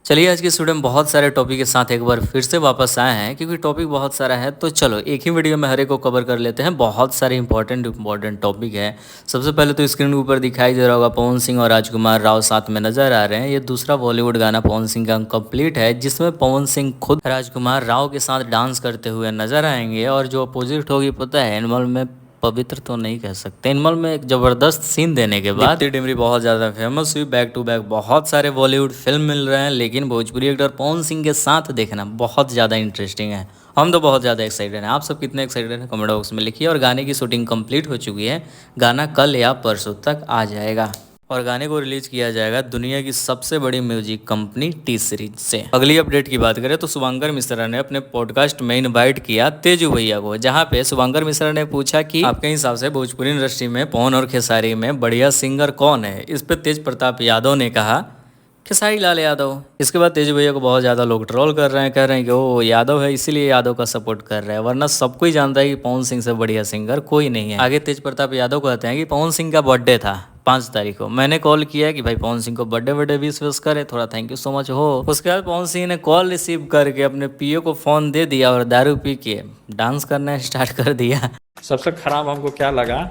चलिए आज की इस वीडियो में बहुत सारे टॉपिक के साथ एक बार फिर से वापस आए हैं क्योंकि टॉपिक बहुत सारा है। तो चलो एक ही वीडियो में हर एक को कवर कर लेते हैं। बहुत सारे इंपॉर्टेंट टॉपिक है। सबसे पहले तो स्क्रीन के ऊपर दिखाई दे रहा होगा पवन सिंह और राजकुमार राव साथ में नजर आ रहे हैं। ये दूसरा बॉलीवुड गाना पवन सिंह का कंप्लीट है जिसमें पवन सिंह खुद राजकुमार राव के साथ डांस करते हुए नजर आएंगे। और जो अपोजिट होगी पता है, एनिमल में पवित्र तो नहीं कह सकते, एनिमल में एक जबरदस्त सीन देने के बाद दीप्ति डिमरी बहुत ज़्यादा फेमस हुई। बैक टू बैक बहुत सारे बॉलीवुड फिल्म मिल रहे हैं, लेकिन भोजपुरी एक्टर पवन सिंह के साथ देखना बहुत ज़्यादा इंटरेस्टिंग है। हम तो बहुत ज़्यादा एक्साइटेड हैं। आप सब कितने एक्साइटेड हैं कमेंट बॉक्स में लिखिए। और गाने की शूटिंग कंप्लीट हो चुकी है। गाना कल या परसों तक आ जाएगा और गाने को रिलीज किया जाएगा दुनिया की सबसे बड़ी म्यूजिक कंपनी टी सीरीज से। अगली अपडेट की बात करें तो शुभंकर मिश्रा ने अपने पॉडकास्ट में इनवाइट किया तेजू भैया को, जहां पे शुभंकर मिश्रा ने पूछा कि आपके हिसाब से भोजपुरी इंडस्ट्री में पवन और खेसारी में बढ़िया सिंगर कौन है। इस पे तेज प्रताप यादव ने कहा खेसारी लाल यादव। इसके बाद तेजू भैया को बहुत ज़्यादा लोग ट्रोल कर रहे हैं, कह रहे हैं कि वो यादव है इसीलिए यादव का सपोर्ट कर रहे हैं, वरना सबको ही जानता है कि पवन सिंह से बढ़िया सिंगर कोई नहीं है। आगे तेज प्रताप यादव कहते हैं कि पवन सिंह का बर्थडे था 5 तारीख को, मैंने कॉल किया कि भाई पवन सिंह को बर्थडे विश करे, थोड़ा थैंक यू सो मच हो। उसके बाद पवन सिंह ने कॉल रिसीव करके अपने पीओ को फ़ोन दे दिया और दारू पी के डांस करना स्टार्ट कर दिया। सबसे खराब हमको क्या लगा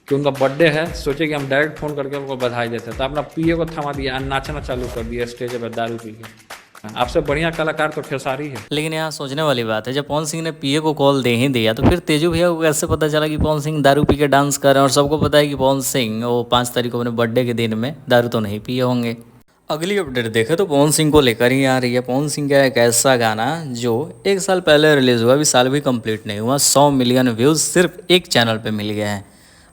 कि उनका बर्थडे है, सोचे कि हम डायरेक्ट फ़ोन करके उनको बधाई देते, तो अपना पीए को थमा दिया, नाचना चालू कर दिया स्टेज पर दारू पी के। आपसे बढ़िया कलाकार तो खेसारी है। लेकिन यहाँ सोचने वाली बात है, जब पवन सिंह ने पीए को कॉल दे ही दिया तो फिर तेजू भैया को कैसे पता चला कि पवन सिंह दारू पी के डांस कर रहे हैं। और सबको पता है कि पवन सिंह वो 5 तारीख को अपने बर्थडे के दिन में दारू तो नहीं पिए होंगे। अगली अपडेट देखें तो पवन सिंह को लेकर ही आ रही है। पवन सिंह का एक ऐसा गाना जो 1 साल पहले रिलीज़ हुआ, अभी साल भी कंप्लीट नहीं हुआ, 100 मिलियन व्यूज़ सिर्फ एक चैनल पे मिल गया है।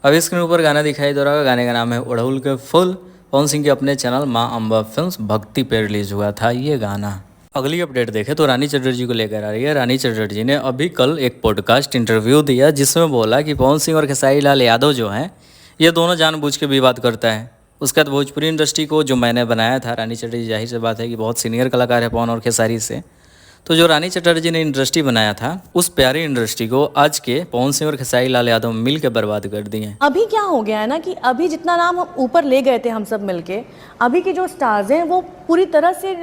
अब स्क्रीन ऊपर गाना दिखाई दे रहा होगा, गाने का नाम है उड़हुल के फूल। पवन सिंह के अपने चैनल माँ अम्बा फिल्म्स भक्ति पे रिलीज़ हुआ था ये गाना। अगली अपडेट देखें तो रानी चटर्जी को लेकर आ रही है। रानी चटर्जी ने अभी कल एक पॉडकास्ट इंटरव्यू दिया जिसमें बोला कि पवन सिंह और खेसारी लाल यादव जो हैं ये दोनों जानबूझ के विवाद करता है। उसके बाद भोजपुरी इंडस्ट्री को जो मैंने बनाया था, रानी चटर्जी जाहिर सी बात है कि बहुत सीनियर कलाकार है पवन और खेसारी से, तो जो रानी चटर्जी ने इंडस्ट्री बनाया था उस प्यारी इंडस्ट्री को आज के पवन सिंह और खेसारी लाल यादव मिल के बर्बाद कर दिए। अभी क्या हो गया है ना कि अभी जितना नाम हम ऊपर ले गए थे हम सब मिलके, अभी के जो स्टार्स हैं वो पूरी तरह से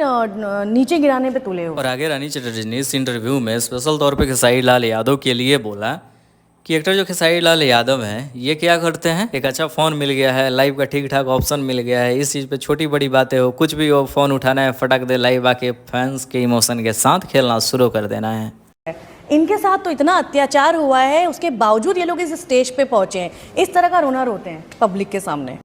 नीचे गिराने पे तुले हुए। और आगे रानी चटर्जी ने इस इंटरव्यू में स्पेशल तौर पे खेसारी लाल यादव के लिए बोला कि एक्टर जो खेसारी लाल यादव हैं ये क्या करते हैं, एक अच्छा फ़ोन मिल गया है, लाइव का ठीक ठाक ऑप्शन मिल गया है, इस चीज़ पे छोटी बड़ी बातें हो कुछ भी हो, फ़ोन उठाना है फटक दे लाइव आके फैंस के इमोशन के साथ खेलना शुरू कर देना है। इनके साथ तो इतना अत्याचार हुआ है, उसके बावजूद ये लोग इस स्टेज पे पहुंचे हैं, इस तरह का रोना रोते हैं पब्लिक के सामने।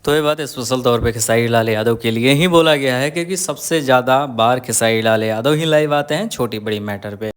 तो ये बात स्पेशल तौर पे खेसारी लाल यादव के लिए ही बोला गया है क्योंकि सबसे ज़्यादा बार खेसारी लाल यादव ही लाइव आते हैं छोटी बड़ी मैटर पे।